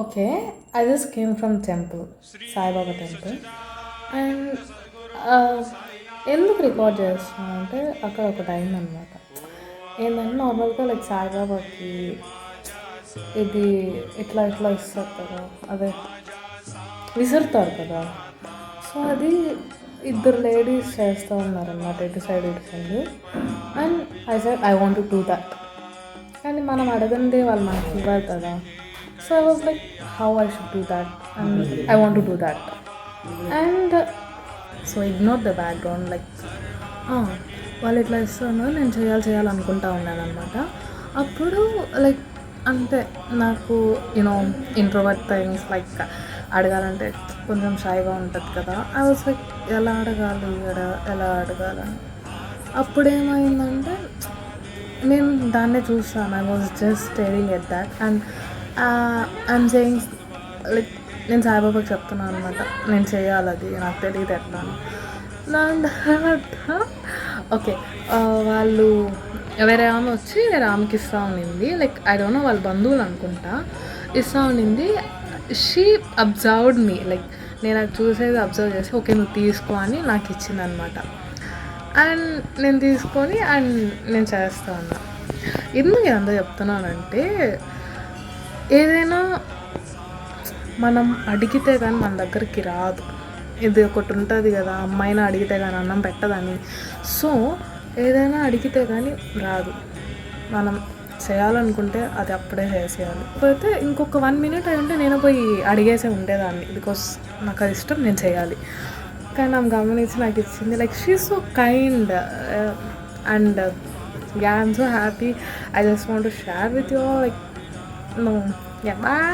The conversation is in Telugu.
Okay. I just came from temple. Saibaba temple. And ఎందుకు రికార్డ్ చేస్తున్నా అంటే అక్కడ ఒకటి అయిందనమాట. ఏంటంటే నార్మల్‌గా లైక్ సాయిబాబాకి ఇది ఇట్లా ఇట్లా ఇస్తారు కదా! అదే విసురుతారు కదా! సో, అది ఇద్దరు లేడీస్ చేస్తూ ఉన్నారనమాట. ఇటు సైడ్, ఇటు side. And I said I want to do that. కానీ మనం అడగందే వాళ్ళు మనకి ఇవ్వరు కదా! So, I was like how I should do that and I want to do that. And so, ignore the background like వాళ్ళు ఇట్లా ఇస్తున్నారు నేను చేయాలనుకుంటా ఉన్నాననమాట. అప్పుడు లైక్ అంటే నాకు ఇంట్రోవర్ట్ థింగ్స్ లైక్ అడగాలంటే కొంచెం షైగా ఉంటుంది కదా. ఐ వాస్ లైక్ ఎలా అడగాలి ఎలా అడగాలని. అప్పుడేమైందంటే నేను దాన్నే చూస్తాను. I was just steering at that and I'm saying like నేను సాయిబాబాకి చెప్తున్నాను అనమాట. నేను చేయాలి అది నాకు తెలియదు ఎట్లా అని. దాని తర్వాత ఓకే వాళ్ళు వేరే ఆమె వచ్చి వేరే ఆమెకి ఇస్తూ ఉన్నింది. లైక్ ఐ డోంట్ నో వాళ్ళ బంధువులు అనుకుంటా ఇస్తూ ఉన్నింది. షీ అబ్జర్వ్డ్ మీ లైక్ నేను అది చూసేది అబ్జర్వ్ చేసి ఓకే నువ్వు తీసుకో అని నాకు ఇచ్చిందనమాట. అండ్ నేను తీసుకొని అండ్ నేను చేస్తా ఉన్నా. ఎందుకు ఇదంతా చెప్తున్నానంటే ఏదైనా మనం అడిగితే కానీ మన దగ్గరికి రాదు. ఇది ఒకటి ఉంటుంది కదా, అమ్మాయిని అడిగితే కానీ అన్నం పెట్టదని. సో ఏదైనా అడిగితే కానీ రాదు. మనం చేయాలనుకుంటే అది అప్పుడే చేసేయాలి. పోతే ఇంకొక 1 minute అయి ఉంటే నేను పోయి అడిగేసే ఉండేదాన్ని. బికాస్ నాకు అది ఇష్టం, నేను చేయాలి. కానీ ఆమె గమనించి నాకు ఇచ్చింది. Like she is so kind and I'm so happy. I just want to share with you like no ya bye.